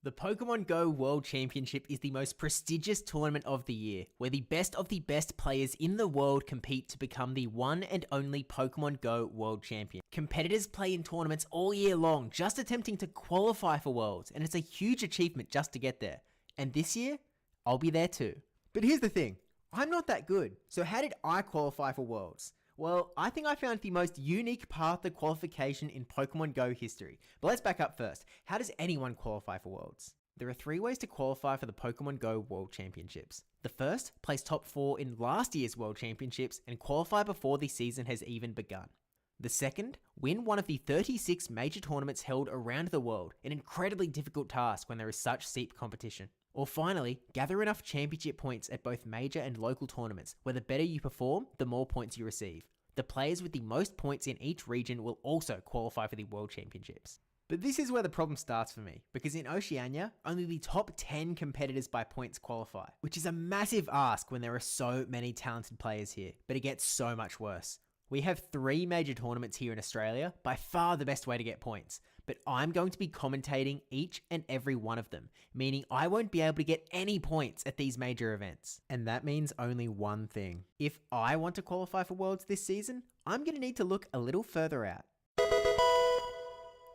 The Pokémon GO World Championship is the most prestigious tournament of the year, where the best players in the world compete to become the one and only Pokémon GO World Champion. Competitors play in tournaments all year long, just attempting to qualify for Worlds, and it's a huge achievement just to get there. And this year, I'll be there too. But here's the thing, I'm not that good. So how did I qualify for Worlds? Well, I think I found the most unique path to qualification in Pokemon Go history. But let's back up first. How does anyone qualify for Worlds? There are 3 ways to qualify for the Pokemon Go World Championships. The first, place top 4 in last year's World Championships and qualify before the season has even begun. The second, win one of the 36 major tournaments held around the world, an incredibly difficult task when there is such steep competition. Or finally, gather enough championship points at both major and local tournaments, where the better you perform, the more points you receive. The players with the most points in each region will also qualify for the World Championships. But this is where the problem starts for me, because in Oceania, only the top 10 competitors by points qualify, which is a massive ask when there are so many talented players here, but it gets so much worse. We have 3 major tournaments here in Australia, by far the best way to get points, but I'm going to be commentating each and every one of them, meaning I won't be able to get any points at these major events. And that means only one thing. If I want to qualify for Worlds this season, I'm going to need to look a little further out.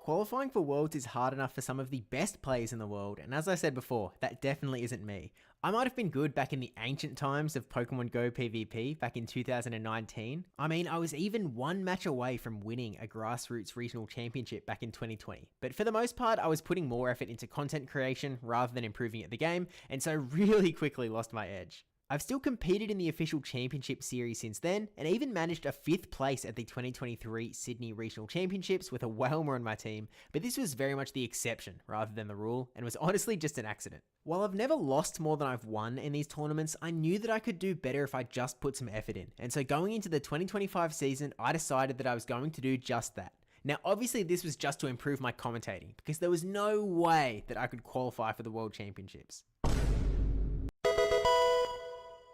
Qualifying for Worlds is hard enough for some of the best players in the world, and as I said before, that definitely isn't me. I might have been good back in the ancient times of Pokemon Go PvP back in 2019. I mean, I was even 1 match away from winning a grassroots regional championship back in 2020. But for the most part, I was putting more effort into content creation rather than improving at the game, and so really quickly lost my edge. I've still competed in the official championship series since then, and even managed a 5th place at the 2023 Sydney Regional Championships with a Whalmer on my team, but this was very much the exception rather than the rule, and was honestly just an accident. While I've never lost more than I've won in these tournaments, I knew that I could do better if I just put some effort in, and so going into the 2025 season, I decided that I was going to do just that. Now, obviously this was just to improve my commentating, because there was no way that I could qualify for the World Championships.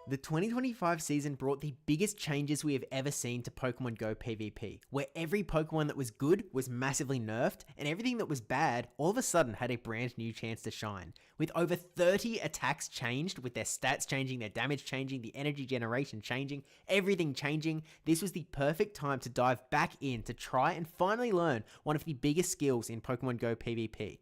The 2025 season brought the biggest changes we have ever seen to Pokemon Go PvP, where every Pokemon that was good was massively nerfed, and everything that was bad all of a sudden had a brand new chance to shine. With over 30 attacks changed, with their stats changing, their damage changing, the energy generation changing, everything changing, this was the perfect time to dive back in to try and finally learn one of the biggest skills in Pokemon Go PvP.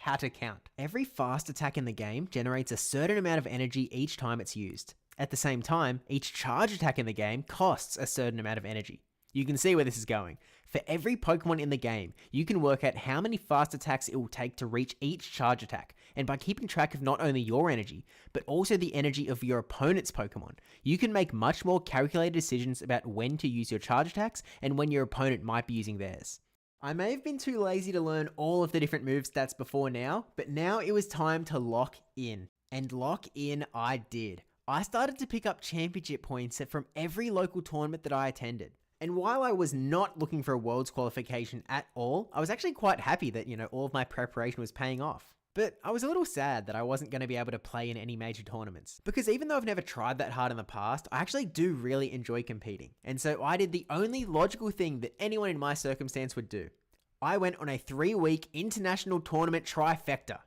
How to count. Every fast attack in the game generates a certain amount of energy each time it's used. At the same time, each charge attack in the game costs a certain amount of energy. You can see where this is going. For every Pokemon in the game, you can work out how many fast attacks it will take to reach each charge attack, and by keeping track of not only your energy, but also the energy of your opponent's Pokemon, you can make much more calculated decisions about when to use your charge attacks and when your opponent might be using theirs. I may have been too lazy to learn all of the different move stats before now, but now it was time to lock in. And lock in I did. I started to pick up championship points from every local tournament that I attended. And while I was not looking for a Worlds qualification at all, I was actually quite happy that, all of my preparation was paying off. But I was a little sad that I wasn't going to be able to play in any major tournaments, because even though I've never tried that hard in the past, I actually do really enjoy competing. And so I did the only logical thing that anyone in my circumstance would do. I went on a 3-week international tournament trifecta.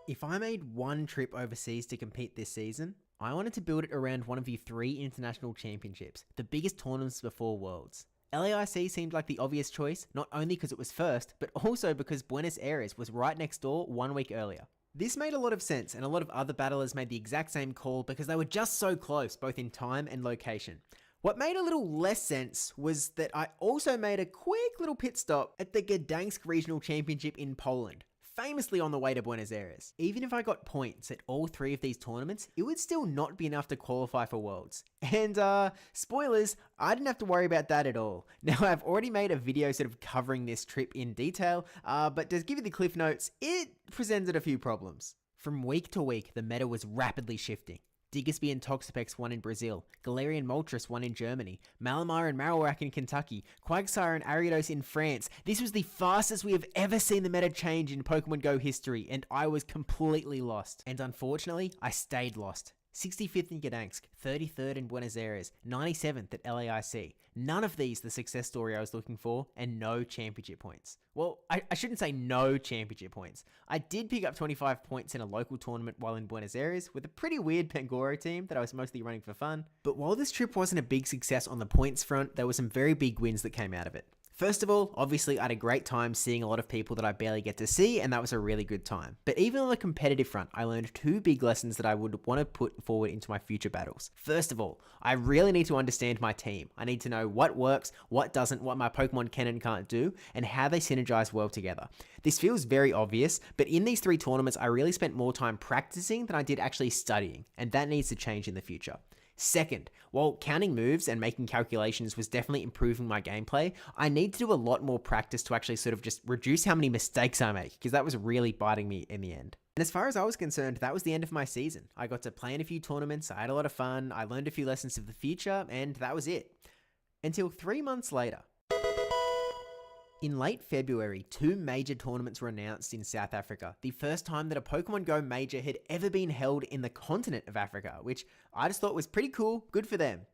If I made one trip overseas to compete this season, I wanted to build it around one of the 3 international championships, the biggest tournaments before Worlds. LAIC seemed like the obvious choice, not only because it was first, but also because Buenos Aires was right next door 1 week earlier. This made a lot of sense, and a lot of other battlers made the exact same call because they were just so close, both in time and location. What made a little less sense was that I also made a quick little pit stop at the Gdańsk Regional Championship in Poland, famously on the way to Buenos Aires. Even if I got points at all 3 of these tournaments, it would still not be enough to qualify for Worlds. And spoilers, I didn't have to worry about that at all. Now, I've already made a video sort of covering this trip in detail, but to give you the cliff notes, it presented a few problems. From week to week, the meta was rapidly shifting. Diggersby and Toxapex won in Brazil, Galarian Moltres won in Germany, Malamar and Marowak in Kentucky, Quagsire and Ariados in France. This was the fastest we have ever seen the meta change in Pokemon Go history, and I was completely lost. And unfortunately, I stayed lost. 65th in Gdansk, 33rd in Buenos Aires, 97th at LAIC. None of these the success story I was looking for, and no championship points. Well, I shouldn't say no championship points. I did pick up 25 points in a local tournament while in Buenos Aires with a pretty weird Pangoro team that I was mostly running for fun. But while this trip wasn't a big success on the points front, there were some very big wins that came out of it. First of all, obviously I had a great time seeing a lot of people that I barely get to see, and that was a really good time. But even on the competitive front, I learned two big lessons that I would want to put forward into my future battles. First of all, I really need to understand my team. I need to know what works, what doesn't, what my Pokemon can and can't do, and how they synergize well together. This feels very obvious, but in these 3 tournaments, I really spent more time practicing than I did actually studying, and that needs to change in the future. Second, while counting moves and making calculations was definitely improving my gameplay, I need to do a lot more practice to actually sort of just reduce how many mistakes I make, because that was really biting me in the end. And as far as I was concerned, that was the end of my season. I got to play in a few tournaments, I had a lot of fun, I learned a few lessons of the future, and that was it. Until 3 months later. In late February, 2 major tournaments were announced in South Africa, the first time that a Pokemon GO major had ever been held in the continent of Africa, which I just thought was pretty cool, good for them.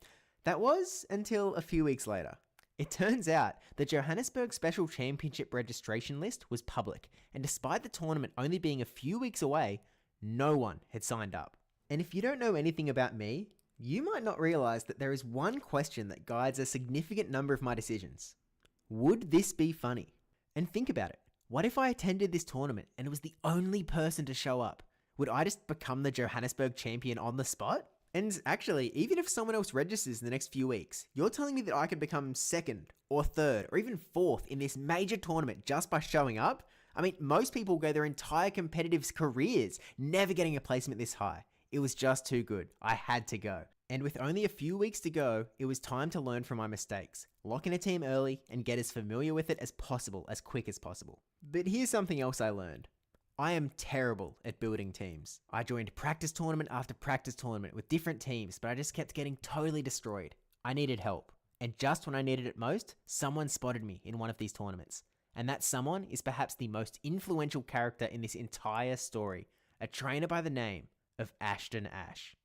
That was until a few weeks later. It turns out the Johannesburg Special Championship registration list was public, and despite the tournament only being a few weeks away, no one had signed up. And if you don't know anything about me, you might not realize that there is one question that guides a significant number of my decisions. Would this be funny? And think about it. What if I attended this tournament and was the only person to show up? Would I just become the Johannesburg champion on the spot? And actually, even if someone else registers in the next few weeks, you're telling me that I could become 2nd or 3rd or even 4th in this major tournament just by showing up? I mean, most people go their entire competitive careers never getting a placement this high. It was just too good. I had to go. And with only a few weeks to go, it was time to learn from my mistakes, lock in a team early, and get as familiar with it as possible, as quick as possible. But here's something else I learned. I am terrible at building teams. I joined practice tournament after practice tournament with different teams, but I just kept getting totally destroyed. I needed help. And just when I needed it most, someone spotted me in one of these tournaments. And that someone is perhaps the most influential character in this entire story, a trainer by the name of Ashton Ash.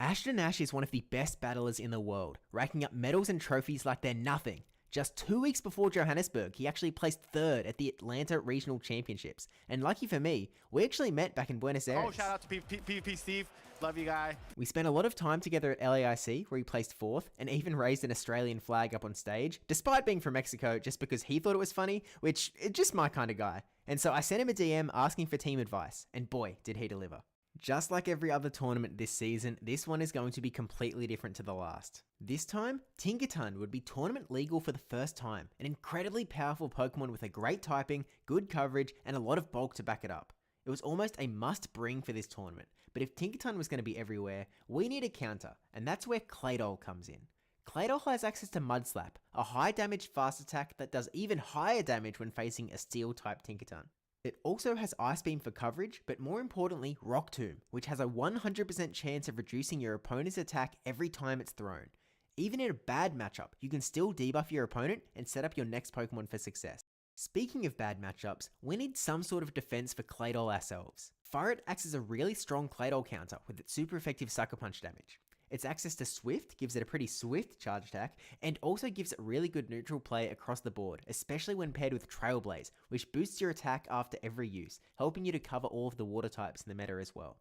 Ashton Ash is one of the best battlers in the world, racking up medals and trophies like they're nothing. Just 2 weeks before Johannesburg, he actually placed 3rd at the Atlanta Regional Championships. And lucky for me, we actually met back in Buenos Aires. Oh, shout out to PvP Steve. Love you, guy. We spent a lot of time together at LAIC, where he placed 4th, and even raised an Australian flag up on stage, despite being from Mexico, just because he thought it was funny, which is just my kind of guy. And so I sent him a DM asking for team advice, and boy, did he deliver. Just like every other tournament this season, this one is going to be completely different to the last. This time, Tinkaton would be tournament legal for the first time, an incredibly powerful Pokemon with a great typing, good coverage, and a lot of bulk to back it up. It was almost a must-bring for this tournament, but if Tinkaton was going to be everywhere, we need a counter, and that's where Claydol comes in. Claydol has access to Mud Slap, a high damage fast attack that does even higher damage when facing a steel-type Tinkaton. It also has Ice Beam for coverage, but more importantly, Rock Tomb, which has a 100% chance of reducing your opponent's attack every time it's thrown. Even in a bad matchup, you can still debuff your opponent and set up your next Pokemon for success. Speaking of bad matchups, we need some sort of defense for Claydol ourselves. Firet acts as a really strong Claydol counter with its super effective Sucker Punch damage. Its access to Swift gives it a pretty swift charge attack, and also gives it really good neutral play across the board, especially when paired with Trailblaze, which boosts your attack after every use, helping you to cover all of the water types in the meta as well.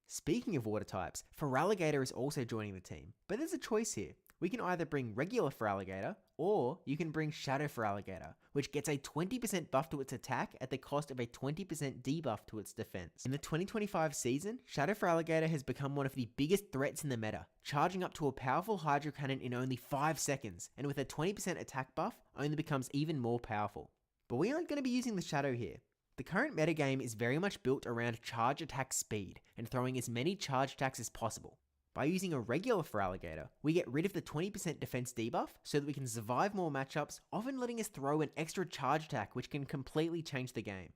Speaking of water types, Feraligatr is also joining the team, but there's a choice here. We can either bring regular Feraligatr, or you can bring Shadow Feraligatr, which gets a 20% buff to its attack at the cost of a 20% debuff to its defense. In the 2025 season, Shadow Feraligatr has become one of the biggest threats in the meta, charging up to a powerful Hydro Cannon in only 5 seconds, and with a 20% attack buff, only becomes even more powerful. But we aren't going to be using the Shadow here. The current metagame is very much built around charge attack speed, and throwing as many charge attacks as possible. By using a regular Feraligatr, we get rid of the 20% defense debuff so that we can survive more matchups, often letting us throw an extra charge attack which can completely change the game.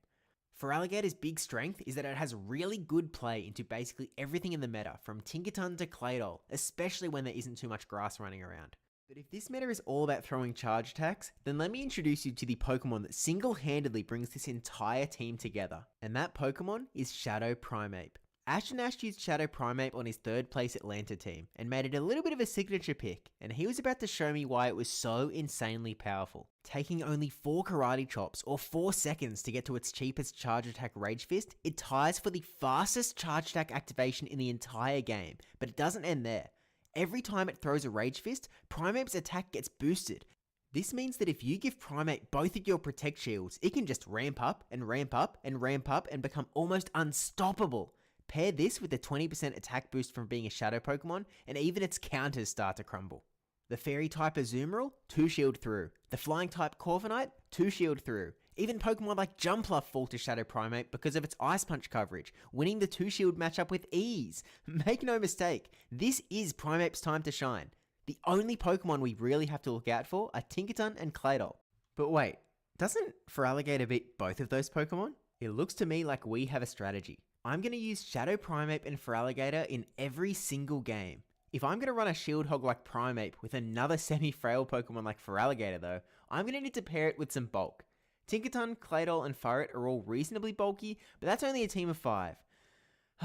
Feraligatr's big strength is that it has really good play into basically everything in the meta, from Tinkaton to Claydol, especially when there isn't too much grass running around. But if this meta is all about throwing charge attacks, then let me introduce you to the Pokemon that single-handedly brings this entire team together. And that Pokemon is Shadow Primeape. Ash used Shadow Primeape on his third place Atlanta team and made it a little bit of a signature pick, and he was about to show me why it was so insanely powerful. Taking only 4 Karate Chops or 4 seconds to get to its cheapest Charge Attack Rage Fist, it ties for the fastest Charge Attack activation in the entire game, but it doesn't end there. Every time it throws a Rage Fist, Primeape's attack gets boosted. This means that if you give Primeape both of your Protect Shields, it can just ramp up and ramp up and ramp up and become almost unstoppable. Pair this with the 20% attack boost from being a Shadow Pokemon, and even its counters start to crumble. The Fairy type Azumarill, 2 shield through. The Flying type Corviknight, 2 shield through. Even Pokemon like Jumpluff fall to Shadow Primeape because of its Ice Punch coverage, winning the 2 shield matchup with ease. Make no mistake, this is Primeape's time to shine. The only Pokemon we really have to look out for are Tinkaton and Claydol. But wait, doesn't Feraligatr beat both of those Pokemon? It looks to me like we have a strategy. I'm going to use Shadow Primeape and Feraligatr in every single game. If I'm going to run a Shield Hog like Primeape with another semi-frail Pokemon like Feraligatr though, I'm going to need to pair it with some bulk. Tinkaton, Claydol, and Furret are all reasonably bulky, but that's only a team of 5.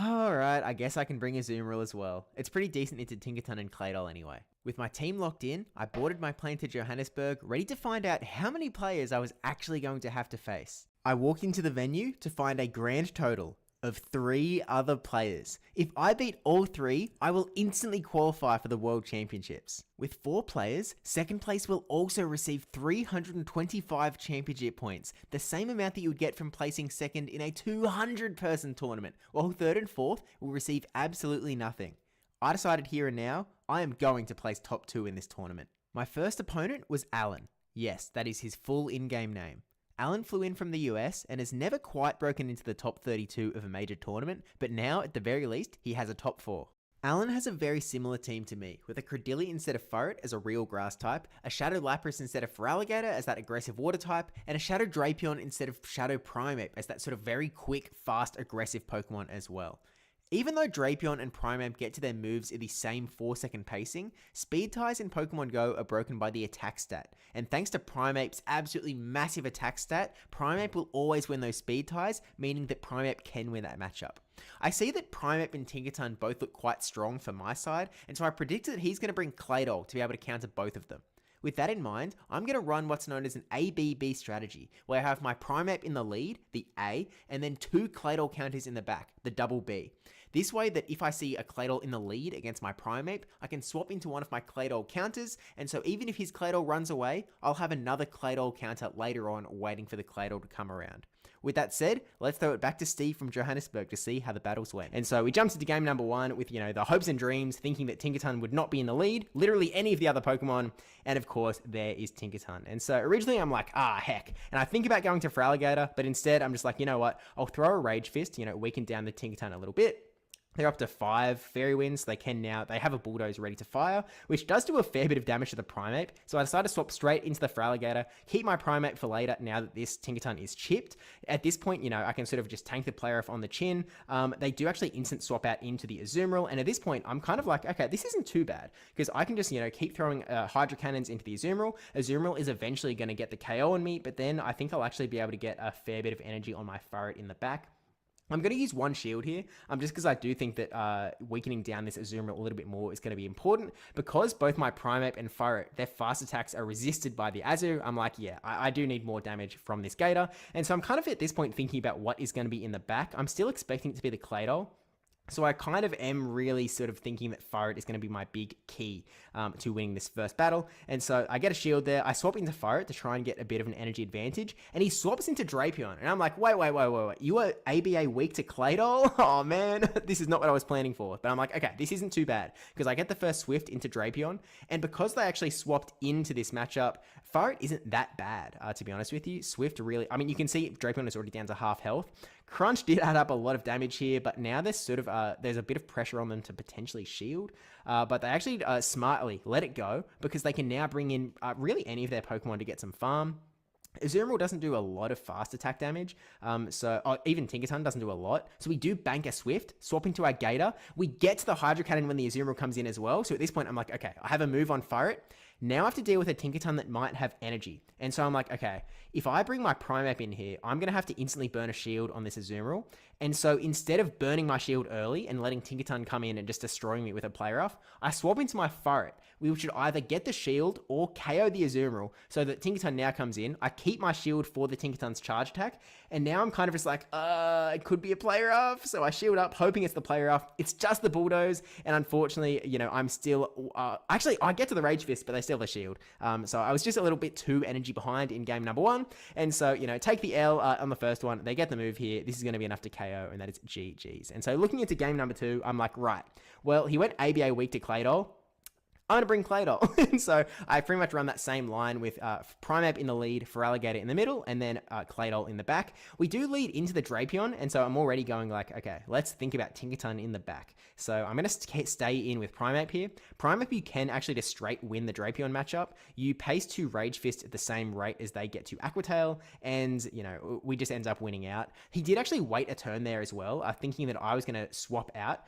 Alright, I guess I can bring Azumarill as well. It's pretty decent into Tinkaton and Claydol anyway. With my team locked in, I boarded my plane to Johannesburg, ready to find out how many players I was actually going to have to face. I walked into the venue to find a grand total of 3 other players. If I beat all 3, I will instantly qualify for the World Championships. With 4 players, second place will also receive 325 championship points, the same amount that you would get from placing second in a 200-person tournament, while third and fourth will receive absolutely nothing. I decided here and now, I am going to place top 2 in this tournament. My first opponent was Alan. Yes, that is his full in-game name. Alan flew in from the US and has never quite broken into the top 32 of a major tournament, but now, at the very least, he has a top 4. Alan has a very similar team to me, with a Credilli instead of Furret as a real grass type, a Shadow Lapras instead of Feraligatr as that aggressive water type, and a Shadow Drapion instead of Shadow Primeape as that sort of very quick, fast, aggressive Pokemon as well. Even though Drapion and Primeape get to their moves in the same 4-second pacing, speed ties in Pokemon Go are broken by the attack stat, and thanks to Primeape's absolutely massive attack stat, Primeape will always win those speed ties, meaning that Primeape can win that matchup. I see that Primeape and Tinkaton both look quite strong for my side, and so I predict that he's going to bring Claydol to be able to counter both of them. With that in mind, I'm going to run what's known as an ABB strategy, where I have my Primeape in the lead, the A, and then 2 Claydol counters in the back, the double B. This way that if I see a Claydol in the lead against my Primeape, I can swap into one of my Claydol counters, and so even if his Claydol runs away, I'll have another Claydol counter later on waiting for the Claydol to come around. With that said, let's throw it back to Steve from Johannesburg to see how the battles went. And so we jumped into game number 1 with, the hopes and dreams, thinking that Tinkaton would not be in the lead, literally any of the other Pokemon, and of course, there is Tinkaton. And so originally I'm like, heck. And I think about going to Feraligatr, but instead I'm just like, you know what, I'll throw a Rage Fist, weaken down the Tinkaton a little bit. They're up to 5 Fairy Winds. They have a Bulldoze ready to fire, which does do a fair bit of damage to the Primeape. So I decided to swap straight into the Feraligatr, keep my Primeape for later now that this Tinkaton is chipped. At this point, I can sort of just tank the player off on the chin. They do actually instant swap out into the Azumarill. And at this point, I'm kind of like, okay, this isn't too bad because I can just, keep throwing Hydro Cannons into the Azumarill. Azumarill is eventually going to get the KO on me, but then I think I'll actually be able to get a fair bit of energy on my Furret in the back. I'm going to use 1 shield here, just because I do think that weakening down this Azumarill a little bit more is going to be important. Because both my Primeape and Furret, their fast attacks are resisted by the Azu, I'm like, yeah, I do need more damage from this Gator. And so I'm kind of at this point thinking about what is going to be in the back. I'm still expecting it to be the Claydol. So I kind of am really sort of thinking that Furret is going to be my big key to winning this first battle. And so I get a shield there. I swap into Furret to try and get a bit of an energy advantage. And he swaps into Drapion. And I'm like, wait. You are ABA weak to Claydol? Oh, man. This is not what I was planning for. But I'm like, okay, this isn't too bad. Because I get the first Swift into Drapion. And because they actually swapped into this matchup, Furret isn't that bad, to be honest with you. Swift really... you can see Drapion is already down to half health. Crunch did add up a lot of damage here, but now there's sort of there's a bit of pressure on them to potentially shield, but they actually smartly let it go because they can now bring in really any of their Pokemon to get some farm. Azumarill doesn't do a lot of fast attack damage, even Tinkaton doesn't do a lot. So we do bank a Swift, swap into our Gator. We get to the Hydro Cannon when the Azumarill comes in as well. So at this point, I'm like, okay, I have a move on Furret. Now I have to deal with a Tinkaton that might have energy. And so I'm like, okay, if I bring my Primeape in here, I'm going to have to instantly burn a shield on this Azumarill. And so instead of burning my shield early and letting Tinkaton come in and just destroying me with a Play Rough, I swap into my Furret. We should either get the shield or KO the Azumarill so that Tinkaton now comes in. I keep my shield for the Tinkaton's charge attack. And now I'm kind of just like, it could be a Play Rough. So I shield up, hoping it's the Play Rough. It's just the Bulldoze. And unfortunately, I'm still... actually, I get to the Rage Fist, but they still have a shield. So I was just a little bit too energy behind in game number 1. And so, take the L on the first one. They get the move here. This is going to be enough to KO, and that is GG's. And so looking into game number 2, I'm like, right. Well, he went ABA weak to Claydol. I'm going to bring Claydol. And so I pretty much run that same line with Primeape in the lead, Feraligatr in the middle, and then Claydol in the back. We do lead into the Drapion, and so I'm already going like, okay, let's think about Tinkaton in the back. So I'm going to stay in with Primeape here. Primeape, you can actually just straight win the Drapion matchup. You pace to Rage Fist at the same rate as they get to Aqua Tail, and, we just end up winning out. He did actually wait a turn there as well, thinking that I was going to swap out.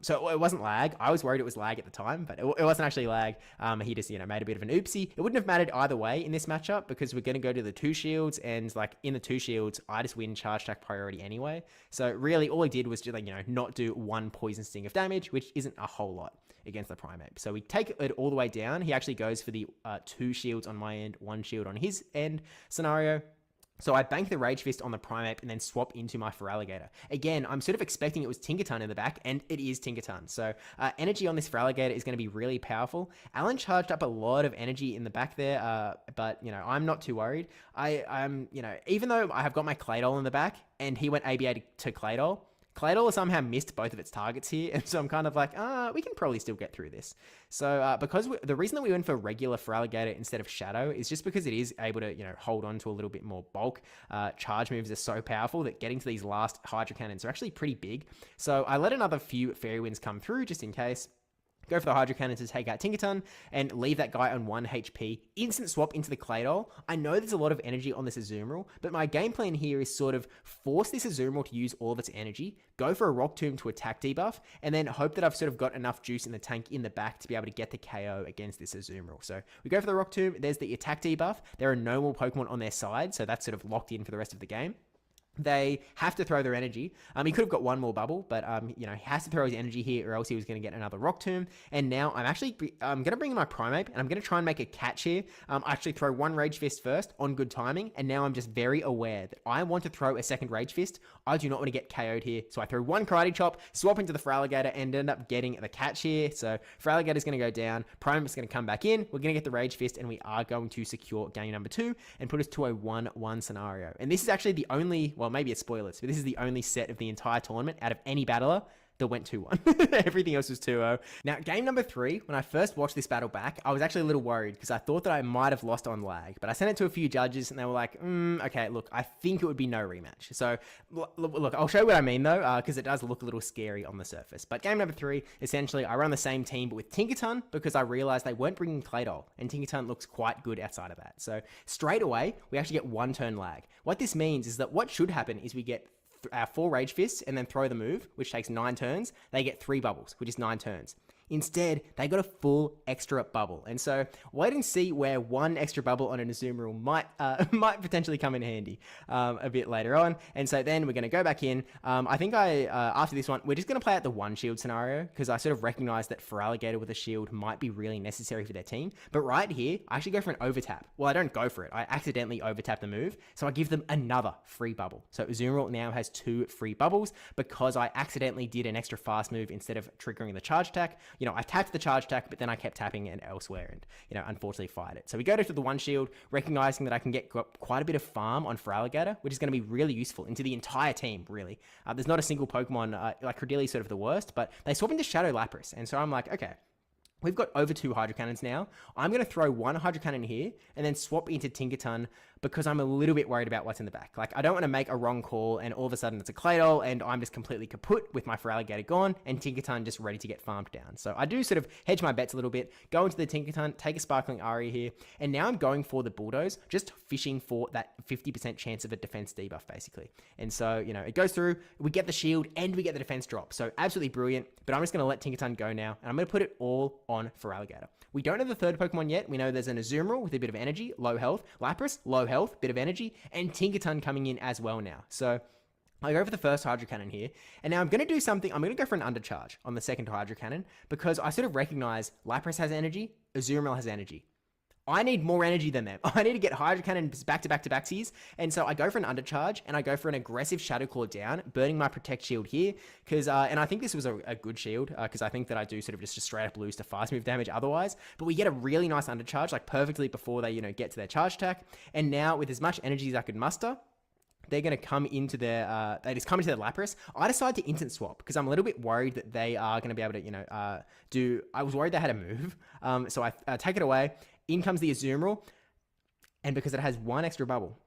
So it wasn't lag. I was worried it was lag at the time, but it wasn't actually lag. He just, made a bit of an oopsie. It wouldn't have mattered either way in this matchup because we're going to go to the 2 shields, and in the 2 shields, I just win charge attack priority anyway. So really all he did was just not do 1 poison sting of damage, which isn't a whole lot against the Primeape. So we take it all the way down. He actually goes for the 2 shields on my end, 1 shield on his end scenario. So I bank the Rage Fist on the Primeape and then swap into my Feraligatr. Again, I'm sort of expecting it was Tinkaton in the back, and it is Tinkaton. So energy on this Feraligatr is going to be really powerful. Alan charged up a lot of energy in the back there, but, I'm not too worried. I'm even though I have got my Claydol in the back, and he went ABA to Claydol, Claydol somehow missed both of its targets here, and so I'm kind of like, we can probably still get through this. So because the reason that we went for regular Feraligatr instead of Shadow is just because it is able to, hold on to a little bit more bulk. Charge moves are so powerful that getting to these last Hydro Cannons are actually pretty big. So I let another few Fairy Winds come through just in case. Go for the Hydro Cannon to take out Tinkaton and leave that guy on 1 HP. Instant swap into the Claydol. I know there's a lot of energy on this Azumarill, but my game plan here is sort of force this Azumarill to use all of its energy, go for a Rock Tomb to attack debuff, and then hope that I've sort of got enough juice in the tank in the back to be able to get the KO against this Azumarill. So we go for the Rock Tomb. There's the attack debuff. There are no more Pokemon on their side, so that's sort of locked in for the rest of the game. They have to throw their energy. He could have got 1 more bubble, but, he has to throw his energy here or else he was going to get another Rock Tomb. And now I'm going to bring in my Primeape, and I'm going to try and make a catch here. I actually throw 1 Rage Fist first on good timing, and now I'm just very aware that I want to throw a second Rage Fist. I do not want to get KO'd here. So I throw 1 Karate Chop, swap into the Feraligatr, and end up getting the catch here. So Feraligatr is going to go down. Primeape's going to come back in. We're going to get the Rage Fist, and we are going to secure game number 2 and put us to a 1-1 scenario. And this is actually the only, well, maybe it's spoilers, but this is the only set of the entire tournament out of any battler that went 2-1. Everything else was 2-0. Now, game number 3, when I first watched this battle back, I was actually a little worried because I thought that I might have lost on lag, but I sent it to a few judges and they were like, okay, look, I think it would be no rematch. So, look, I'll show you what I mean though, because it does look a little scary on the surface. But game number 3, essentially, I run the same team, but with Tinkaton because I realized they weren't bringing Claydol, and Tinkaton looks quite good outside of that. So, straight away, we actually get 1 turn lag. What this means is that what should happen is we get 4 Rage Fists and then throw the move, which takes 9 turns. They get 3 bubbles, which is 9 turns. Instead, they got a full extra bubble. And so wait and see where 1 extra bubble on an Azumarill might potentially come in handy a bit later on. And so then we're going to go back in. I think after this one, we're just going to play out the 1 shield scenario because I sort of recognize that Feraligatr with a shield might be really necessary for their team. But right here, I actually go for an overtap. Well, I don't go for it. I accidentally overtap the move. So I give them another free bubble. So Azumarill now has 2 free bubbles because I accidentally did an extra fast move instead of triggering the charge attack. I tapped the charge attack, but then I kept tapping it elsewhere and, unfortunately fired it. So we go to the 1 shield, recognizing that I can get quite a bit of farm on Feraligatr, which is going to be really useful into the entire team, really. There's not a single Pokemon, like Credili's sort of the worst, but they swap into Shadow Lapras. And so I'm like, okay, we've got over 2 Hydro Cannons now. I'm going to throw 1 Hydro Cannon here and then swap into Tinkaton because I'm a little bit worried about what's in the back. Like, I don't want to make a wrong call and all of a sudden it's a Claydol and I'm just completely kaput with my Feraligatr gone and Tinkaton just ready to get farmed down. So I do sort of hedge my bets a little bit, go into the Tinkaton, take a Sparkling Aria here, and now I'm going for the Bulldoze, just fishing for that 50% chance of a defense debuff, basically. And so, it goes through, we get the shield and we get the defense drop. So absolutely brilliant, but I'm just going to let Tinkaton go now and I'm going to put it all on Feraligatr. We don't know the third Pokemon yet. We know there's an Azumarill with a bit of energy, low health, Lapras, low health, bit of energy, and Tinkaton coming in as well now. So I go for the first Hydro Cannon here, and now I'm going to do something. I'm going to go for an Undercharge on the second Hydro Cannon because I sort of recognize Lapras has energy, Azumarill has energy. I need more energy than them. I need to get Hydro Cannons back to backsies. And so I go for an Undercharge and I go for an aggressive Shadow Claw down, burning my Protect Shield here. And I think this was a good shield because I think that I do sort of just straight up lose to fast move damage otherwise. But we get a really nice Undercharge, like perfectly before they, get to their charge attack. And now with as much energy as I could muster, they're going to come into their, Lapras. I decide to instant swap because I'm a little bit worried that they are going to be able to, I was worried they had a move. So I take it away. In comes the Azumarill, and because it has one extra bubble,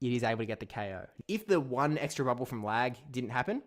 it is able to get the KO. If the one extra bubble from lag didn't happen,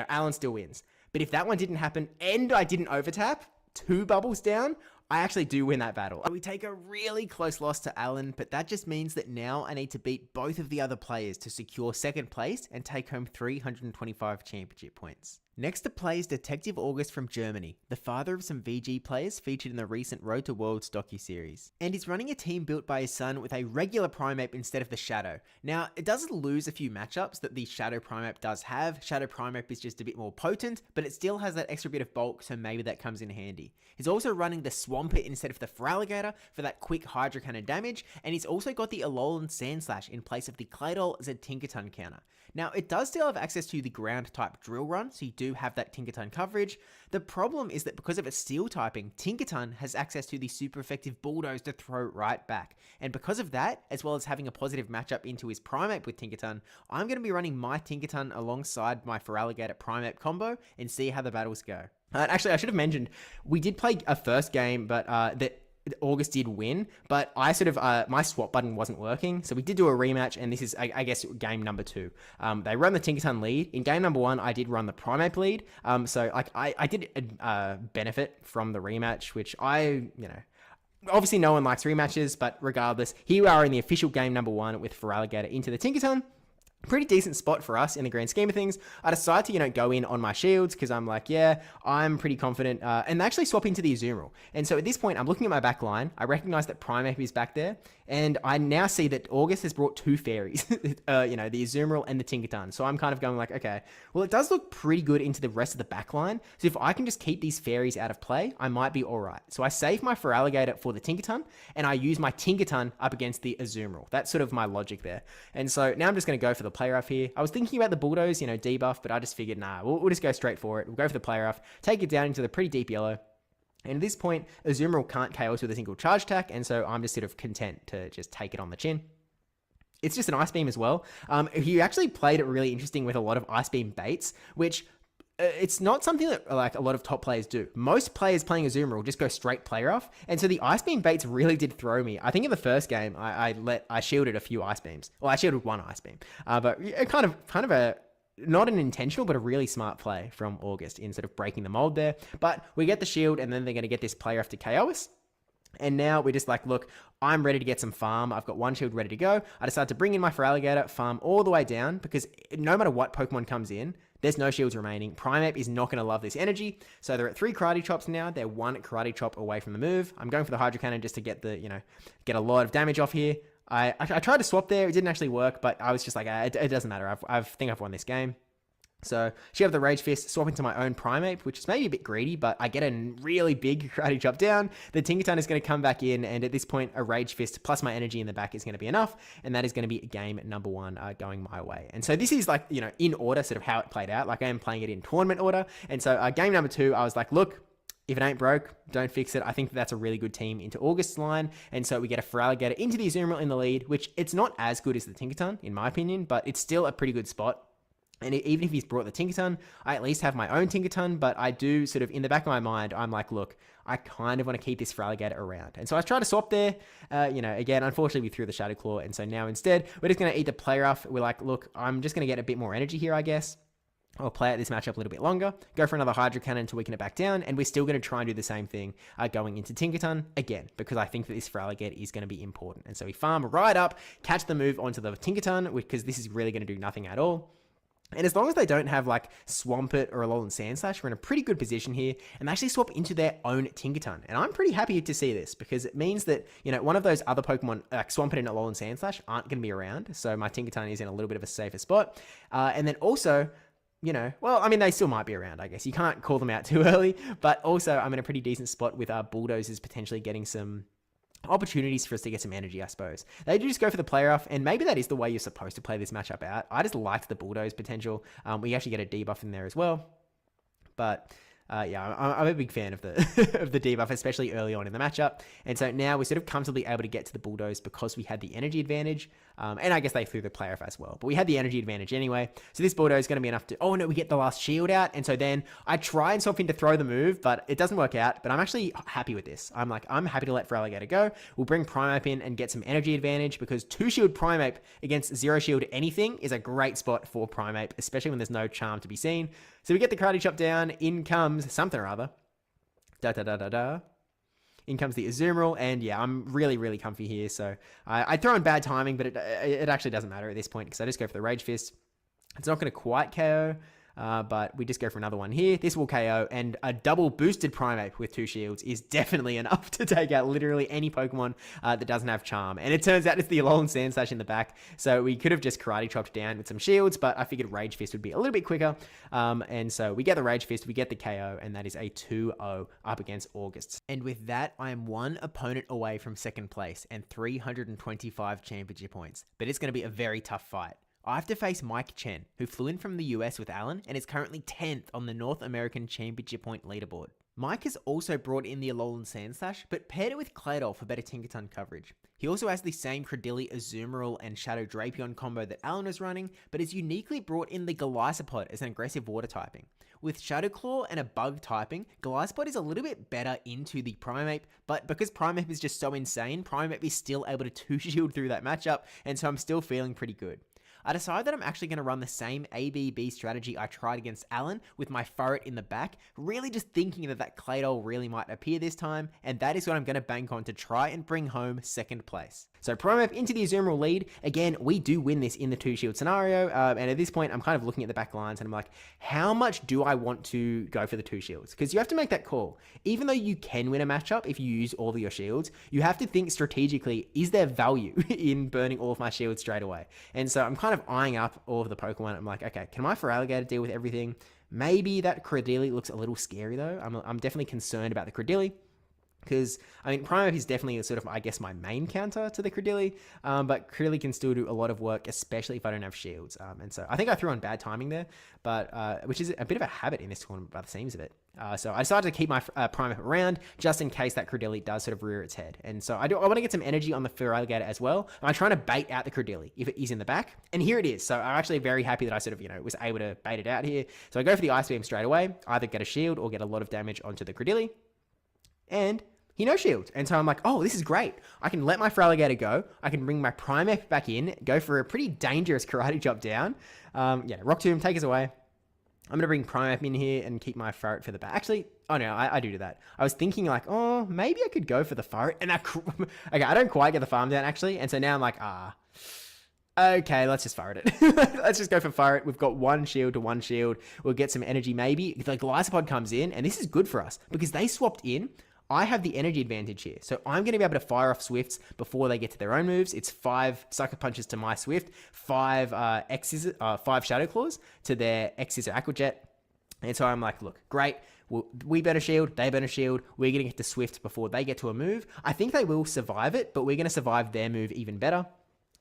Alan still wins. But if that one didn't happen and I didn't overtap, 2 bubbles down, I actually do win that battle. We take a really close loss to Alan, but that just means that now I need to beat both of the other players to secure second place and take home 325 championship points. Next to play is Detective August from Germany, the father of some VG players featured in the recent Road to Worlds docuseries. And he's running a team built by his son with a regular Primeape instead of the Shadow. Now, it does lose a few matchups that the Shadow Primeape does have. Shadow Primeape is just a bit more potent, but it still has that extra bit of bulk, so maybe that comes in handy. He's also running the Swampert instead of the Feraligatr for that quick Hydro Cannon damage, and he's also got the Alolan Sandslash in place of the Claydol Z Tinkaton counter. Now, it does still have access to the ground type Drill Run, so you do have that Tinkaton coverage. The problem is that because of its steel typing, Tinkaton has access to the super effective Bulldoze to throw right back. And because of that, as well as having a positive matchup into his Primeape with Tinkaton, I'm going to be running my Tinkaton alongside my Feraligatr Primeape combo and see how the battles go. Actually, I should have mentioned, we did play a first game, but August did win, but I sort of, my swap button wasn't working. So we did do a rematch, and this is, I guess, game number 2. They run the Tinkaton lead. In game number 1, I did run the Primeape lead. So like I did benefit from the rematch, which obviously no one likes rematches, but regardless, here we are in the official game number 1 with Feraligatr into the Tinkaton. Pretty decent spot for us in the grand scheme of things. I decide to, go in on my shields because I'm like, yeah, I'm pretty confident. And they actually swap into the Azumarill. And so at this point, I'm looking at my back line. I recognize that Primeape is back there. And I now see that August has brought 2 fairies, the Azumarill and the Tinkaton. So I'm kind of going like, okay, well, it does look pretty good into the rest of the back line. So if I can just keep these fairies out of play, I might be all right. So I save my Feraligatr for the Tinkaton, and I use my Tinkaton up against the Azumarill. That's sort of my logic there. And so now I'm just going to go for the play rough here. I was thinking about the Bulldoze, debuff, but I just figured, nah, we'll just go straight for it. We'll go for the play rough, take it down into the pretty deep yellow. And at this point, Azumarill can't KO us with a single charge attack, and so I'm just sort of content to just take it on the chin. It's just an Ice Beam as well. He actually played it really interesting with a lot of Ice Beam baits, which it's not something that like a lot of top players do. Most players playing Azumarill just go straight play rough, and so the Ice Beam baits really did throw me. I think in the first game, I shielded a few Ice Beams. Well, I shielded one Ice Beam, but kind of a not an intentional, but a really smart play from August in sort of breaking the mold there. But we get the shield, and then they're going to get this play rough to KO us. And now we're just like, look, I'm ready to get some farm. I've got one shield ready to go. I decide to bring in my Feraligatr, farm all the way down, because no matter what Pokemon comes in, there's no shields remaining. Primeape is not going to love this energy. So they're at 3 Karate Chops now. They're 1 Karate Chop away from the move. I'm going for the Hydro Cannon just to get get a lot of damage off here. I tried to swap there. It didn't actually work, but I was just like, it doesn't matter. I think I've won this game. So she have the Rage Fist, swap into my own Primeape, which is maybe a bit greedy, but I get a really big Karate Chop down. The Tinkaton is going to come back in, and at this point, a Rage Fist plus my energy in the back is going to be enough, and that is going to be game number 1 going my way. And so this is like, in order, sort of how it played out. Like I am playing it in tournament order. And so game number 2, I was like, look, if it ain't broke, don't fix it. I think that's a really good team into August's line. And so we get a Feraligatr into the Azumarill in the lead, which it's not as good as the Tinkaton, in my opinion, but it's still a pretty good spot. And even if he's brought the Tinkaton, I at least have my own Tinkaton, but I do sort of, in the back of my mind, I'm like, look, I kind of want to keep this Feraligatr around. And so I try to swap there. Again, unfortunately, we threw the Shadow Claw. And so now instead, we're just going to eat the play rough. We're like, look, I'm just going to get a bit more energy here, I guess. I'll play out this matchup a little bit longer, go for another Hydro Cannon to weaken it back down, and we're still going to try and do the same thing going into Tinkaton, again, because I think that this Feraligatr is going to be important. And so we farm right up, catch the move onto the Tinkaton, because this is really going to do nothing at all. And as long as they don't have like Swampert or Alolan Sandslash, we're in a pretty good position here, and they actually swap into their own Tinkaton. And I'm pretty happy to see this because it means that, you know, one of those other Pokemon like Swampert and Alolan Sandslash aren't going to be around. So my Tinkaton is in a little bit of a safer spot. And then also, you know, well, I mean, they still might be around, I guess. You can't call them out too early, but also I'm in a pretty decent spot with our Bulldozers potentially getting some opportunities for us to get some energy, I suppose. They do just go for the player off, and maybe that is the way you're supposed to play this matchup out. I just liked the Bulldoze potential. We actually get a debuff in there as well. But yeah, I'm a big fan of the of the debuff, especially early on in the matchup. And so now we're sort of comfortably able to get to the Bulldoze because we had the energy advantage. And I guess they threw the player off as well. But we had the energy advantage anyway. So this Bulldoze is going to be enough to... Oh, no, we get the last shield out. And so then I try and swap in to throw the move, but it doesn't work out. But I'm actually happy with this. I'm happy to let Feraligatr go. We'll bring Primeape in and get some energy advantage because 2-shield Primeape against 0-shield anything is a great spot for Primeape, especially when there's no charm to be seen. So we get the Karate Chop down. In comes something or other. In comes the Azumarill, and yeah, I'm really, really comfy here. So I throw in bad timing, but it actually doesn't matter at this point because I just go for the Rage Fist. It's not going to quite KO, but we just go for another one here. This will KO, and a double boosted Primeape with 2 shields is definitely enough to take out literally any Pokemon that doesn't have Charm. And it turns out it's the Alolan Sandslash in the back, so we could have just Karate Chopped down with some shields, but I figured Rage Fist would be a little bit quicker. And so we get the Rage Fist, we get the KO, and that is a 2-0 up against August. And with that, I am one opponent away from second place and 325 championship points, but it's going to be a very tough fight. I have to face Mike Chen, who flew in from the US with Alan and is currently 10th on the North American Championship Point leaderboard. Mike has also brought in the Alolan Sandslash, but paired it with Claydol for better Tinkaton coverage. He also has the same Credilli, Azumarill, and Shadow Drapion combo that Alan was running, but has uniquely brought in the Golisopod as an aggressive water typing. With Shadow Claw and a bug typing, Golisopod is a little bit better into the Primeape, but because Primeape is just so insane, Primeape is still able to 2-shield through that matchup, and so I'm still feeling pretty good. I decided that I'm actually going to run the same ABB strategy I tried against Alan with my Furret in the back, really just thinking that Claydol really might appear this time, and that is what I'm going to bank on to try and bring home second place. So Primeape into the Azumarill lead. Again, we do win this in the 2-shield scenario, and at this point, I'm kind of looking at the back lines, and I'm like, how much do I want to go for the 2 shields? Because you have to make that call. Even though you can win a matchup if you use all of your shields, you have to think strategically, is there value in burning all of my shields straight away? And so I'm kind of eyeing up all of the Pokemon. I'm like, okay, can my Feraligatr deal with everything? Maybe that Credilli looks a little scary though. I'm definitely concerned about the Credilli. Because, I mean, Primeape is definitely sort of, I guess, my main counter to the Credilli, but Credilli can still do a lot of work, especially if I don't have shields. And so I think I threw on bad timing there, but which is a bit of a habit in this tournament by the seams of it. So I decided to keep my Primeape around just in case that Credilli does sort of rear its head. And so I want to get some energy on the Feraligatr as well. I'm trying to bait out the Credilli if it is in the back. And here it is. So I'm actually very happy that I sort of, was able to bait it out here. So I go for the Ice Beam straight away, either get a shield or get a lot of damage onto the Credilli. And he no shield. And so I'm like, oh, this is great. I can let my Feraligatr go. I can bring my Primeape back in, go for a pretty dangerous Karate Chop down. Rock Tomb, take us away. I'm going to bring Primeape in here and keep my Furret for the back. Actually, oh no, I do that. I was thinking like, oh, maybe I could go for the Furret. And okay, I don't quite get the farm down actually. And so now I'm like, okay, let's just Furret it. Let's just go for Furret. We've got 1 shield to 1 shield. We'll get some energy maybe. If like Golisopod comes in, and this is good for us because they swapped in. I have the energy advantage here. So I'm going to be able to fire off Swifts before they get to their own moves. It's 5 Sucker Punches to my Swift, 5 5 Shadow Claws to their X-Scissor Aqua Jet. And so I'm like, look, great. We better shield, they better shield. We're going to get to Swift before they get to a move. I think they will survive it, but we're going to survive their move even better.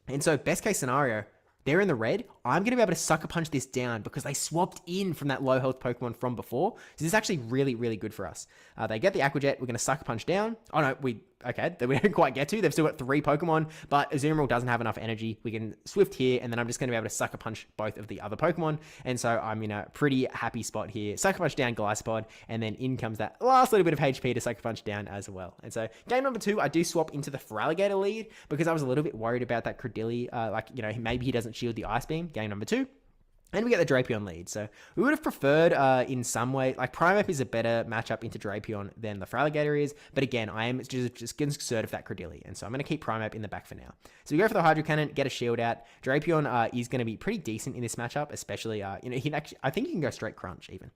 And so best case scenario, they're in the red. I'm going to be able to Sucker Punch this down because they swapped in from that low health Pokemon from before. So this is actually really, really good for us. They get the Aqua Jet. We're going to Sucker Punch down. Oh no, we don't quite get to. They've still got 3 Pokemon, but Azumarill doesn't have enough energy. We can Swift here, and then I'm just going to be able to Sucker Punch both of the other Pokemon. And so I'm in a pretty happy spot here. Sucker Punch down Golisopod, and then in comes that last little bit of HP to Sucker Punch down as well. And so game number 2, I do swap into the Feraligatr lead because I was a little bit worried about that Credilli. Maybe he doesn't shield the Ice Beam. Game number 2. And we get the Drapion lead. So we would have preferred in some way, like Primeape is a better matchup into Drapion than the Feraligatr is. But again, I am just concerned of that Credilli. And so I'm going to keep Primeape in the back for now. So we go for the Hydro Cannon, get a shield out. Drapion is going to be pretty decent in this matchup, especially, he can actually, I think he can go straight Crunch even.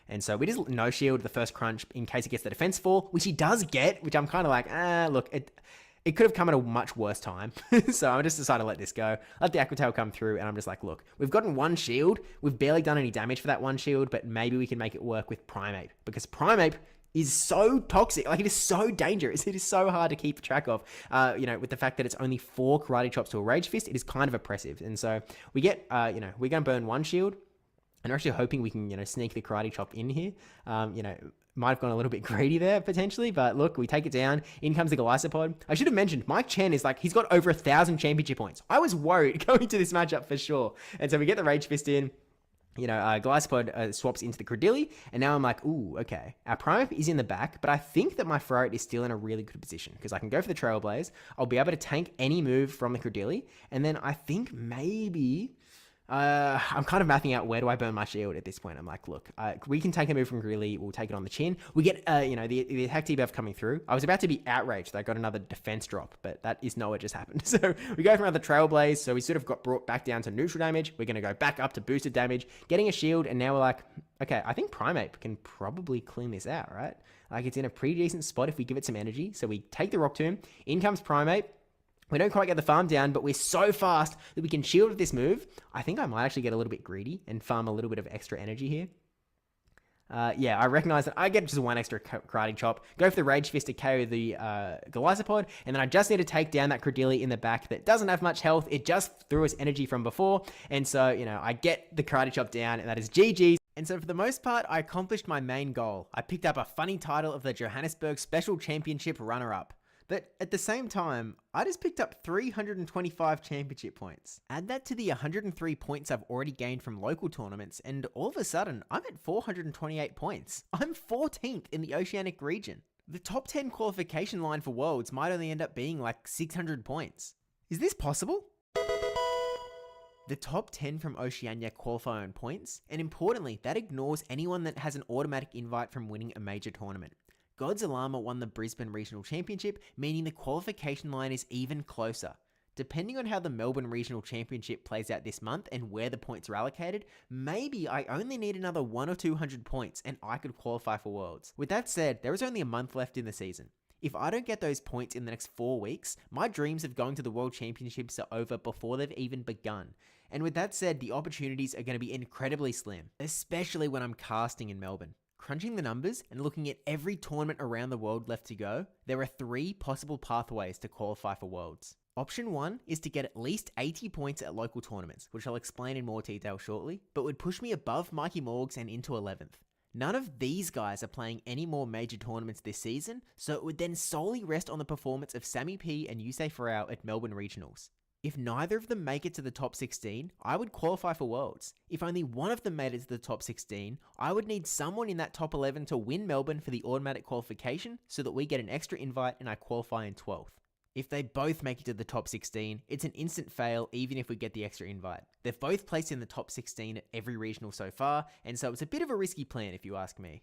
And so we just no shield the first Crunch in case he gets the Defense 4, which he does get, which I'm kind of like, look, it could have come at a much worse time. So I just decided to let this go. Let the Aqua Tail come through, and I'm just like, look, we've gotten one shield. We've barely done any damage for that one shield, but maybe we can make it work with Primeape. Because Primeape is so toxic. Like, it is so dangerous. It is so hard to keep track of. With the fact that it's only 4 Karate Chops to a Rage Fist, it is kind of oppressive. And so we get, we're going to burn one shield. And we're actually hoping we can, sneak the Karate Chop in here. Might have gone a little bit greedy there, potentially. But look, we take it down. In comes the Golisopod. I should have mentioned, Mike Chen is like, he's got over 1,000 championship points. I was worried going to this matchup for sure. And so we get the Rage Fist in. Golisopod swaps into the Credilli. And now I'm like, ooh, okay. Our Primeape is in the back. But I think that my Ferret is still in a really good position. Because I can go for the Trailblaze. I'll be able to tank any move from the Credilli. And then I think maybe... I'm kind of mathing out where do I burn my shield at this point. I'm like, look, we can take a move from Grilly. We'll take it on the chin. We get, the attack debuff coming through. I was about to be outraged that I got another defense drop, but that is not what just happened. So we go for another Trailblaze. So we sort of got brought back down to neutral damage. We're going to go back up to boosted damage, getting a shield. And now we're like, okay, I think Primeape can probably clean this out, right? Like, it's in a pretty decent spot if we give it some energy. So we take the Rock Tomb. In comes Primeape. We don't quite get the farm down, but we're so fast that we can shield with this move. I think I might actually get a little bit greedy and farm a little bit of extra energy here. I recognize that I get just one extra Karate Chop, go for the Rage Fist to KO the Golisopod, and then I just need to take down that Credilli in the back that doesn't have much health. It just threw us energy from before, and so, I get the Karate Chop down, and that is GG's. And so for the most part, I accomplished my main goal. I picked up a funny title of the Johannesburg Special Championship runner-up. But at the same time, I just picked up 325 championship points. Add that to the 103 points I've already gained from local tournaments, and all of a sudden, I'm at 428 points. I'm 14th in the Oceanic region. The top 10 qualification line for Worlds might only end up being like 600 points. Is this possible? The top 10 from Oceania qualify on points, and importantly, that ignores anyone that has an automatic invite from winning a major tournament. Godzilla won the Brisbane Regional Championship, meaning the qualification line is even closer. Depending on how the Melbourne Regional Championship plays out this month and where the points are allocated, maybe I only need another 100 or 200 points and I could qualify for Worlds. With that said, there is only a month left in the season. If I don't get those points in the next 4 weeks, my dreams of going to the World Championships are over before they've even begun. And with that said, the opportunities are going to be incredibly slim, especially when I'm casting in Melbourne. Crunching the numbers and looking at every tournament around the world left to go, there are 3 possible pathways to qualify for Worlds. Option 1 is to get at least 80 points at local tournaments, which I'll explain in more detail shortly, but would push me above Mikey Morgs and into 11th. None of these guys are playing any more major tournaments this season, so it would then solely rest on the performance of Sammy P and Yusei Farao at Melbourne Regionals. If neither of them make it to the top 16, I would qualify for Worlds. If only one of them made it to the top 16, I would need someone in that top 11 to win Melbourne for the automatic qualification so that we get an extra invite and I qualify in 12th. If they both make it to the top 16, it's an instant fail even if we get the extra invite. They've both placed in the top 16 at every regional so far, and so it's a bit of a risky plan if you ask me.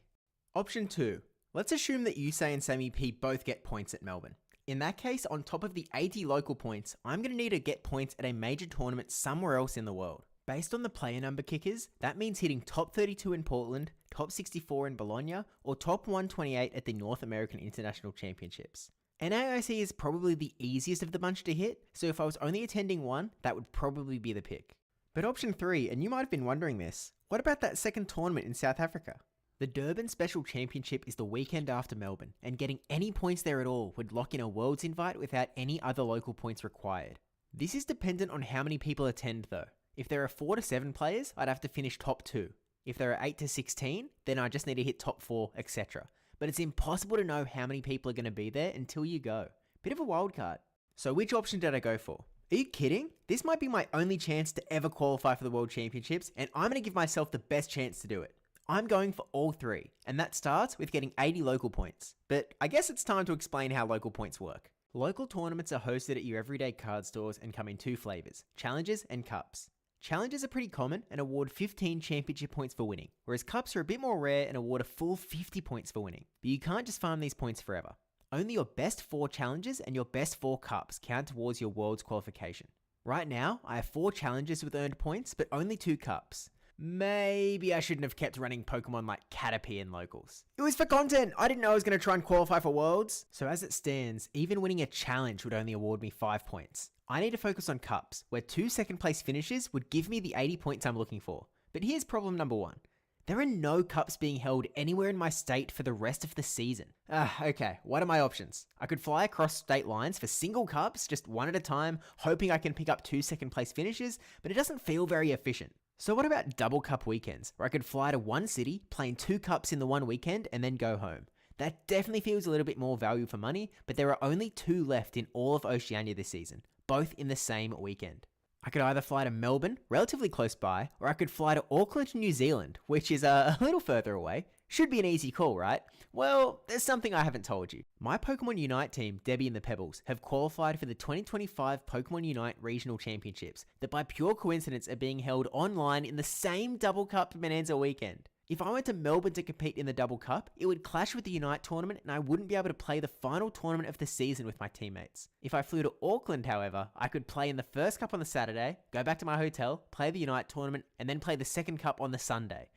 Option 2. Let's assume that Yusei and Sammy P both get points at Melbourne. In that case, on top of the 80 local points, I'm going to need to get points at a major tournament somewhere else in the world. Based on the player number kickers, that means hitting top 32 in Portland, top 64 in Bologna, or top 128 at the North American International Championships. NAIC is probably the easiest of the bunch to hit, so if I was only attending one, that would probably be the pick. But option 3, and you might have been wondering this, what about that second tournament in South Africa? The Durban Special Championship is the weekend after Melbourne, and getting any points there at all would lock in a Worlds invite without any other local points required. This is dependent on how many people attend though. If there are 4 to 7 players, I'd have to finish top 2. If there are 8 to 16, then I just need to hit top 4, etc. But it's impossible to know how many people are going to be there until you go. Bit of a wild card. So which option did I go for? Are you kidding? This might be my only chance to ever qualify for the World Championships, and I'm going to give myself the best chance to do it. I'm going for all 3, and that starts with getting 80 local points. But I guess it's time to explain how local points work. Local tournaments are hosted at your everyday card stores and come in 2 flavors, Challenges and Cups. Challenges are pretty common and award 15 championship points for winning, whereas cups are a bit more rare and award a full 50 points for winning. But you can't just farm these points forever. Only your best 4 challenges and your best 4 cups count towards your Worlds qualification. Right now, I have 4 challenges with earned points, but only 2 cups. Maybe I shouldn't have kept running Pokemon like Caterpie in locals. It was for content! I didn't know I was going to try and qualify for Worlds. So as it stands, even winning a challenge would only award me 5 points. I need to focus on cups, where 2 second place finishes would give me the 80 points I'm looking for. But here's problem number 1. There are no cups being held anywhere in my state for the rest of the season. Okay, what are my options? I could fly across state lines for single cups, just one at a time, hoping I can pick up 2 second place finishes, but it doesn't feel very efficient. So what about double cup weekends, where I could fly to one city, play in 2 cups in the one weekend, and then go home? That definitely feels a little bit more value for money, but there are only 2 left in all of Oceania this season, both in the same weekend. I could either fly to Melbourne, relatively close by, or I could fly to Auckland, New Zealand, which is a little further away. Should be an easy call, right? Well, there's something I haven't told you. My Pokemon Unite team, Debbie and the Pebbles, have qualified for the 2025 Pokemon Unite Regional Championships that by pure coincidence are being held online in the same Double Cup Bonanza weekend. If I went to Melbourne to compete in the Double Cup, it would clash with the Unite tournament and I wouldn't be able to play the final tournament of the season with my teammates. If I flew to Auckland, however, I could play in the first cup on the Saturday, go back to my hotel, play the Unite tournament, and then play the second cup on the Sunday.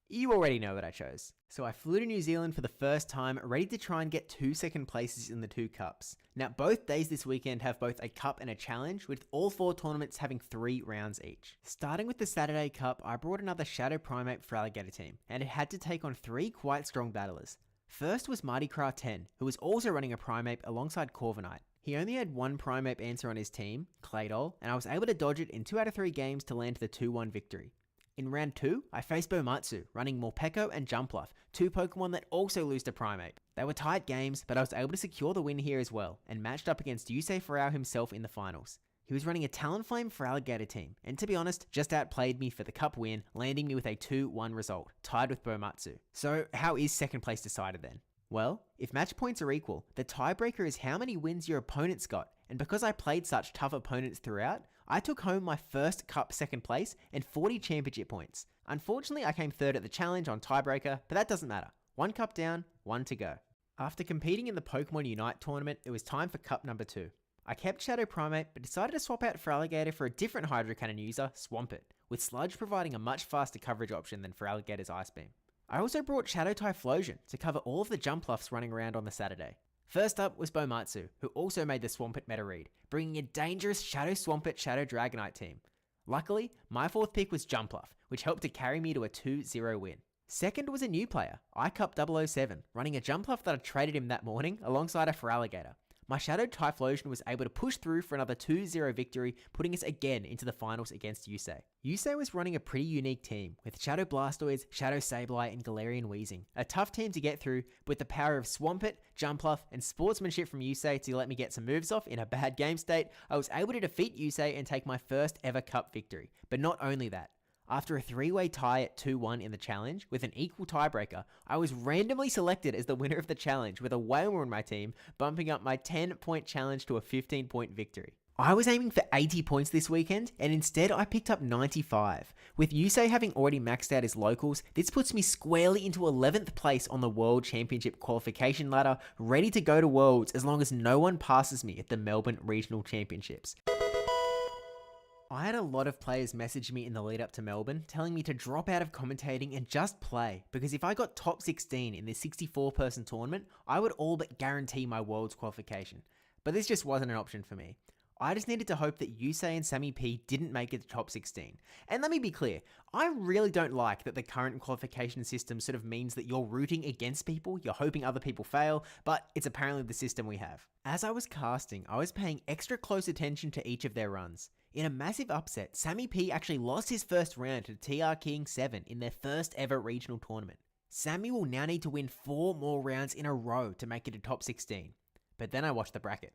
You already know what I chose. So I flew to New Zealand for the first time, ready to try and get 2 second places in the 2 cups. Now both days this weekend have both a cup and a challenge, with all 4 tournaments having 3 rounds each. Starting with the Saturday Cup, I brought another Shadow Primate for Alligator team, and it had to take on 3 quite strong battlers. First was Mardi Gras 10, who was also running a Primeape alongside Corviknight. He only had 1 Primeape answer on his team, Claydol, and I was able to dodge it in 2 out of 3 games to land the 2-1 victory. In round 2, I faced Bomatsu, running Morpeko and Jumpluff, 2 Pokemon that also lose to Primeape. They were tight games, but I was able to secure the win here as well, and matched up against Yusei Farao himself in the finals. He was running a Talonflame for Alligator team, and to be honest, just outplayed me for the cup win, landing me with a 2-1 result, tied with Bomatsu. So how is second place decided then? Well, if match points are equal, the tiebreaker is how many wins your opponent's got, and because I played such tough opponents throughout, I took home my first cup second place and 40 championship points. Unfortunately, I came third at the challenge on tiebreaker, but that doesn't matter. 1 cup down, 1 to go. After competing in the Pokemon Unite tournament, it was time for cup number 2. I kept Shadow Primate, but decided to swap out for Alligator for a different Hydro Cannon user, Swampert, with Sludge providing a much faster coverage option than for Alligator's Ice Beam. I also brought Shadow Typhlosion to cover all of the Jumpluffs running around on the Saturday. First up was Bomatsu, who also made the Swampert meta read, bringing a dangerous Shadow Swampert Shadow Dragonite team. Luckily, my 4th pick was Jumpluff, which helped to carry me to a 2-0 win. Second was a new player, iCup007, running a Jumpluff that I traded him that morning alongside a Feraligatr. My Shadow Typhlosion was able to push through for another 2-0 victory, putting us again into the finals against Yusei. Yusei was running a pretty unique team, with Shadow Blastoise, Shadow Sableye, and Galarian Weezing. A tough team to get through, but with the power of Swampert, Jumpluff, and sportsmanship from Yusei to let me get some moves off in a bad game state, I was able to defeat Yusei and take my first ever cup victory. But not only that. After a 3-way tie at 2-1 in the challenge, with an equal tiebreaker, I was randomly selected as the winner of the challenge with a Wailmer on my team, bumping up my 10-point challenge to a 15-point victory. I was aiming for 80 points this weekend, and instead I picked up 95. With Yusei having already maxed out his locals, this puts me squarely into 11th place on the World Championship qualification ladder, ready to go to Worlds as long as no one passes me at the Melbourne Regional Championships. I had a lot of players message me in the lead up to Melbourne telling me to drop out of commentating and just play, because if I got top 16 in this 64-person tournament, I would all but guarantee my Worlds qualification. But this just wasn't an option for me. I just needed to hope that Yusei and Sammy P didn't make it to top 16. And let me be clear, I really don't like that the current qualification system sort of means that you're rooting against people, you're hoping other people fail, but it's apparently the system we have. As I was casting, I was paying extra close attention to each of their runs. In a massive upset, Sammy P actually lost his first round to TR King 7 in their first ever regional tournament. Sammy will now need to win 4 more rounds in a row to make it to top 16. But then I watched the bracket.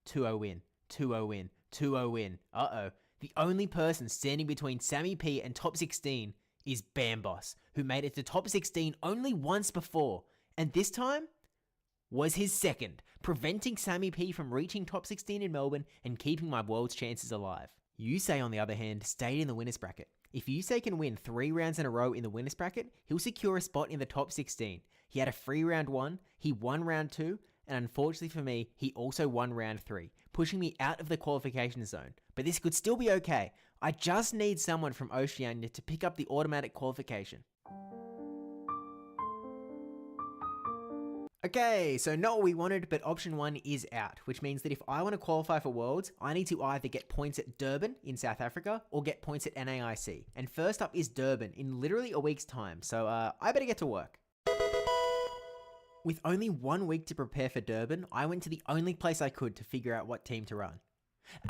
2-0 win, 2-0 win, 2-0 win. Uh-oh. The only person standing between Sammy P and top 16 is Bamboss, who made it to top 16 only once before. And this time was his second, preventing Sammy P from reaching top 16 in Melbourne and keeping my World's chances alive. Yusei, on the other hand, stayed in the winners bracket. If Yusei can win 3 rounds in a row in the winners bracket, he'll secure a spot in the top 16. He had a free round 1, he won round 2, and unfortunately for me, he also won round 3, pushing me out of the qualification zone. But this could still be okay. I just need someone from Oceania to pick up the automatic qualification. Okay, so not what we wanted, but option 1 is out, which means that if I want to qualify for Worlds, I need to either get points at Durban in South Africa or get points at NAIC. And first up is Durban in literally a week's time, so I better get to work. With only 1 week to prepare for Durban, I went to the only place I could to figure out what team to run.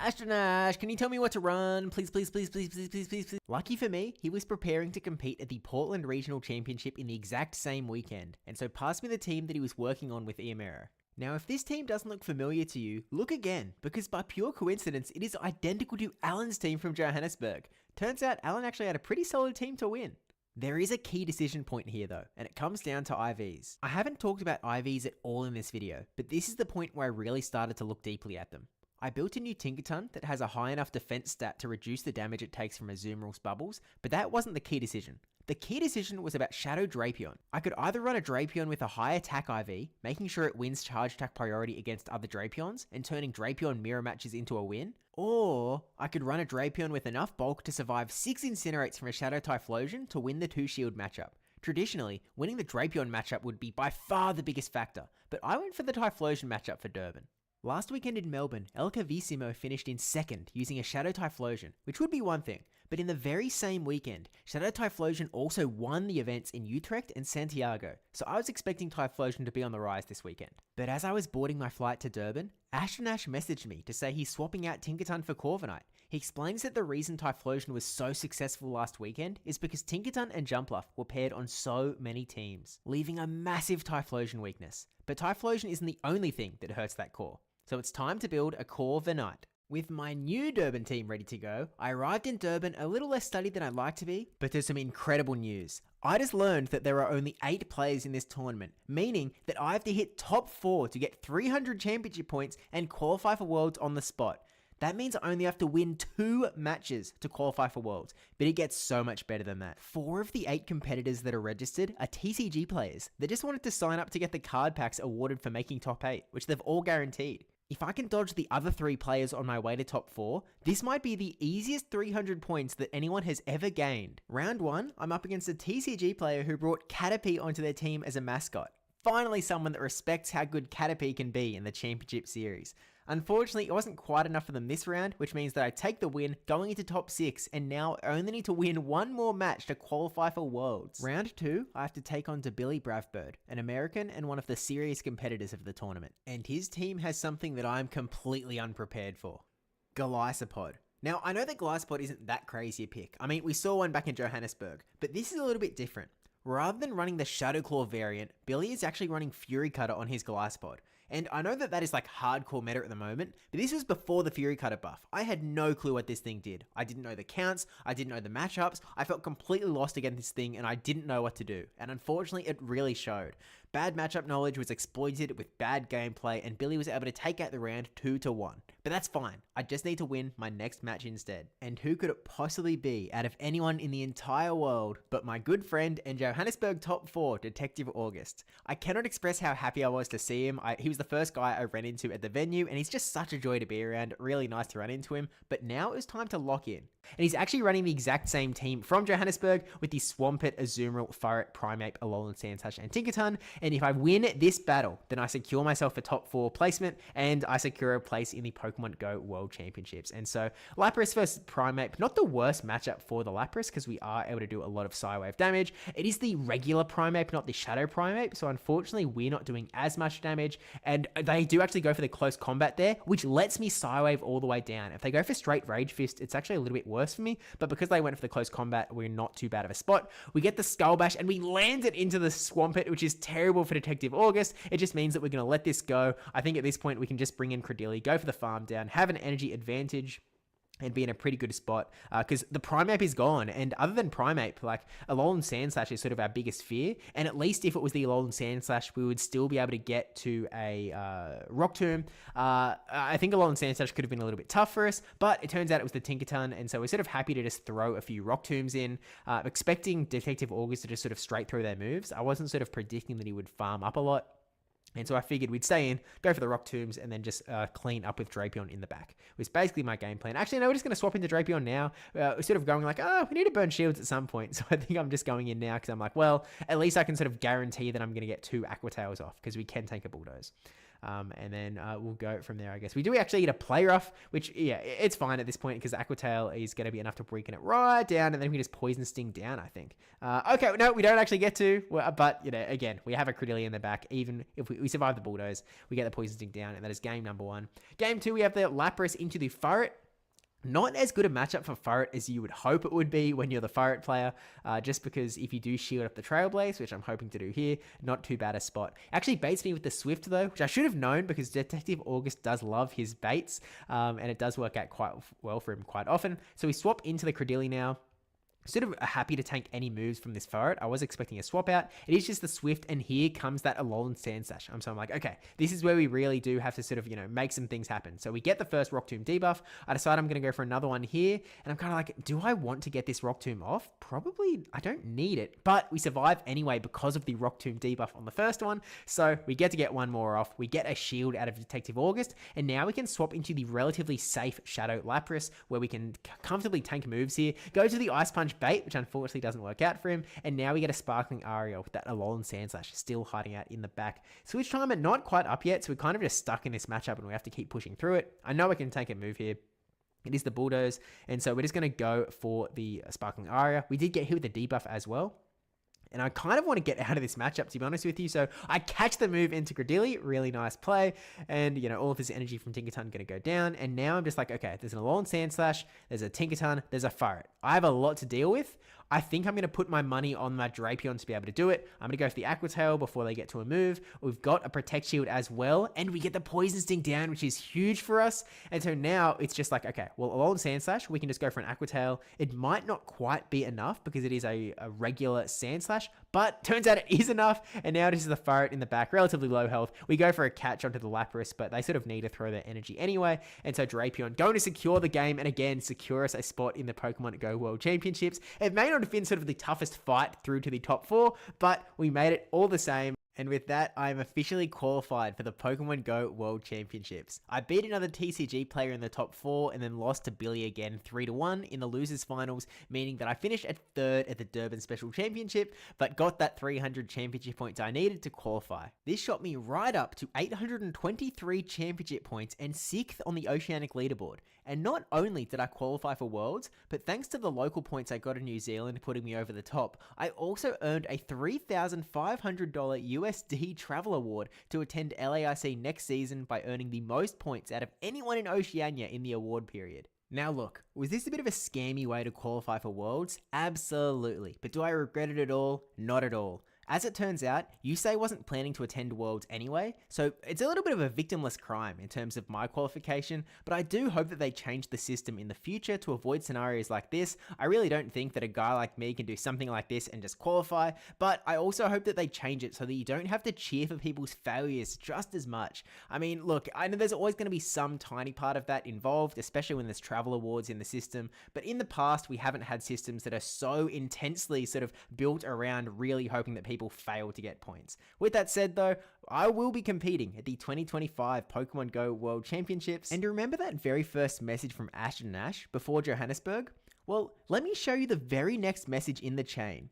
Astronash, can you tell me what to run? Please, please, please, please, please, please, please, please. Lucky for me, he was preparing to compete at the Portland Regional Championship in the exact same weekend, and so passed me the team that he was working on with Iamera. Now, if this team doesn't look familiar to you, look again, because by pure coincidence, it is identical to Alan's team from Johannesburg. Turns out Alan actually had a pretty solid team to win. There is a key decision point here though, and it comes down to IVs. I haven't talked about IVs at all in this video, but this is the point where I really started to look deeply at them. I built a new Tinkerton that has a high enough defense stat to reduce the damage it takes from Azumarill's bubbles, but that wasn't the key decision. The key decision was about Shadow Drapion. I could either run a Drapion with a high attack IV, making sure it wins charge attack priority against other Drapions, and turning Drapion mirror matches into a win, or I could run a Drapion with enough bulk to survive 6 Incinerates from a Shadow Typhlosion to win the 2 shield matchup. Traditionally, winning the Drapion matchup would be by far the biggest factor, but I went for the Typhlosion matchup for Durban. Last weekend in Melbourne, El Cavissimo finished in 2nd using a Shadow Typhlosion, which would be one thing, but in the very same weekend, Shadow Typhlosion also won the events in Utrecht and Santiago, so I was expecting Typhlosion to be on the rise this weekend. But as I was boarding my flight to Durban, Astronash messaged me to say he's swapping out Tinkerton for Corviknight. He explains that the reason Typhlosion was so successful last weekend is because Tinkerton and Jumpluff were paired on so many teams, leaving a massive Typhlosion weakness. But Typhlosion isn't the only thing that hurts that core. So it's time to build a Corviknight. With my new Durban team ready to go, I arrived in Durban a little less studied than I'd like to be, but there's some incredible news. I just learned that there are only 8 players in this tournament, meaning that I have to hit top 4 to get 300 championship points and qualify for Worlds on the spot. That means I only have to win 2 matches to qualify for Worlds, but it gets so much better than that. 4 of the 8 competitors that are registered are TCG players that just wanted to sign up to get the card packs awarded for making top 8, which they've all guaranteed. If I can dodge the other 3 players on my way to top 4, this might be the easiest 300 points that anyone has ever gained. Round 1, I'm up against a TCG player who brought Caterpie onto their team as a mascot. Finally someone that respects how good Caterpie can be in the championship series. Unfortunately, it wasn't quite enough for them this round, which means that I take the win going into top 6 and now I only need to win 1 more match to qualify for Worlds. Round 2, I have to take on Billy Bravbird, an American and one of the serious competitors of the tournament. And his team has something that I'm completely unprepared for. Golisopod. Now, I know that Golisopod isn't that crazy a pick. I mean, we saw one back in Johannesburg, but this is a little bit different. Rather than running the Shadow Claw variant, Billy is actually running Fury Cutter on his Golisopod. And I know that that is like hardcore meta at the moment, but this was before the Fury Cutter buff. I had no clue what this thing did. I didn't know the counts, I didn't know the matchups, I felt completely lost against this thing and I didn't know what to do. And unfortunately, it really showed. Bad matchup knowledge was exploited with bad gameplay and Billy was able to take out the round 2-1. But that's fine, I just need to win my next match instead. And who could it possibly be out of anyone in the entire world but my good friend and Johannesburg top 4, Detective August. I cannot express how happy I was to see him. He was the first guy I ran into at the venue and he's just such a joy to be around, really nice to run into him, but now it's time to lock in. And he's actually running the exact same team from Johannesburg with the Swampert, Azumarill, Furret, Primeape, Alolan Sandslash, and Tinkerton. And if I win this battle, then I secure myself a top 4 placement and I secure a place in the Pokémon GO World Championships. And so Lapras versus Primeape, not the worst matchup for the Lapras because we are able to do a lot of Psywave damage. It is the regular Primeape, not the Shadow Primeape. So unfortunately, we're not doing as much damage. And they do actually go for the close combat there, which lets me Psywave all the way down. If they go for straight Rage Fist, it's actually a little bit worse for me, but because they went for the close combat, we're not too bad of a spot. We get the Skull Bash and we land it into the Swampert, which is terrible for Detective August. It just means that we're going to let this go. I think at this point we can just bring in Credilli, go for the farm down, have an energy advantage. and be in a pretty good spot because the Primeape is gone. And other than Primeape, like Alolan Sandslash is sort of our biggest fear. And at least if it was the Alolan Sandslash, we would still be able to get to a Rock Tomb. I think Alolan Sandslash could have been a little bit tough for us, but it turns out it was the Tinkaton. And so we're sort of happy to just throw a few Rock Tombs in, expecting Detective August to just sort of straight through their moves. I wasn't sort of predicting that he would farm up a lot. And so I figured we'd stay in, go for the Rock Tombs, and then just clean up with Drapion in the back. It was basically my game plan. Actually, no, we're just going to swap into Drapion now. We're sort of going like, we need to burn shields at some point. So I think I'm just going in now because I'm like, well, at least I can sort of guarantee that I'm going to get 2 Aqua Tails off because we can take a Bulldoze. And then we'll go from there, I guess. We do actually get a Play Rough, which, yeah, it's fine at this point because Aqua Tail is going to be enough to weaken it right down, and then we just Poison Sting down, I think. Okay, no, we don't actually get to, but, you know, again, we have a Credillia in the back. Even if we survive the Bulldoze, we get the Poison Sting down, and that is game number 1. Game 2, we have the Lapras into the Furret. Not as good a matchup for Furret as you would hope it would be when you're the Furret player, just because if you do shield up the Trailblaze, which I'm hoping to do here, not too bad a spot. Actually baits me with the Swift though, which I should have known because Detective August does love his baits, and it does work out quite well for him quite often. So we swap into the Credillia now. Sort of happy to tank any moves from this Furret. I was expecting a swap out. It is just the Swift, and here comes that Alolan Sandslash. So I'm like, okay, this is where we really do have to sort of, you know, make some things happen. So we get the first Rock Tomb debuff. I decide I'm going to go for another one here, and I'm kind of like, do I want to get this Rock Tomb off? Probably, I don't need it, but we survive anyway because of the Rock Tomb debuff on the first one. So we get to get one more off. We get a shield out of Detective August, and now we can swap into the relatively safe Shadow Lapras, where we can comfortably tank moves here. Go to the Ice Punch bait, which unfortunately doesn't work out for him, and now we get a Sparkling Aria with that Alolan Sandslash still hiding out in the back. Switch timer not quite up yet, so we're kind of just stuck in this matchup and we have to keep pushing through it. I know I can take a move here. It is the Bulldoze, and so we're just going to go for the Sparkling Aria. We did get hit with the debuff as well. And I kind of want to get out of this matchup, to be honest with you. So I catch the move into Credillia. Really nice play. And, you know, all of his energy from Tinkaton going to go down. And now I'm just like, okay, there's an Alolan Sandslash. There's a Tinkaton. There's a Furret. I have a lot to deal with. I think I'm going to put my money on my Drapion to be able to do it. I'm going to go for the Aqua Tail before they get to a move. We've got a Protect Shield as well. And we get the Poison Sting down, which is huge for us. And so now it's just like, okay, well, Alolan Sandslash, we can just go for an Aqua Tail. It might not quite be enough because it is a regular Sandslash, but turns out it is enough. And now this is the Furret in the back, relatively low health. We go for a catch onto the Lapras, but they sort of need to throw their energy anyway. And so Drapion going to secure the game and again, secure us a spot in the Pokemon GO World Championships. It may not have been sort of the toughest fight through to the top 4, but we made it all the same. And with that, I am officially qualified for the Pokemon GO World Championships. I beat another TCG player in the top 4 and then lost to Billy again 3-1 in the losers finals, meaning that I finished at 3rd at the Durban Special Championship, but got that 300 championship points I needed to qualify. This shot me right up to 823 championship points and 6th on the Oceanic leaderboard. And not only did I qualify for Worlds, but thanks to the local points I got in New Zealand putting me over the top, I also earned a $3,500 USD travel award to attend LAIC next season by earning the most points out of anyone in Oceania in the award period. Now look, was this a bit of a scammy way to qualify for Worlds? Absolutely. But do I regret it at all? Not at all. As it turns out, Yusei wasn't planning to attend Worlds anyway, so it's a little bit of a victimless crime in terms of my qualification, but I do hope that they change the system in the future to avoid scenarios like this. I really don't think that a guy like me can do something like this and just qualify, but I also hope that they change it so that you don't have to cheer for people's failures just as much. I mean, look, I know there's always going to be some tiny part of that involved, especially when there's travel awards in the system, but in the past we haven't had systems that are so intensely sort of built around really hoping that people fail to get points. With that said though, I will be competing at the 2025 Pokemon GO World Championships. And remember that very first message from Ashton Nash before Johannesburg? Well, let me show you the very next message in the chain.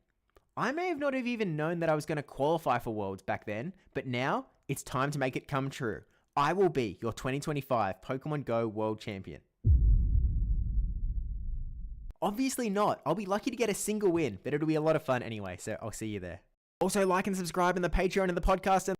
I may have not have even known that I was going to qualify for Worlds back then, but now it's time to make it come true. I will be your 2025 Pokemon GO World Champion. Obviously not. I'll be lucky to get a single win, but it'll be a lot of fun anyway, so I'll see you there. Also, like and subscribe in the Patreon and the podcast.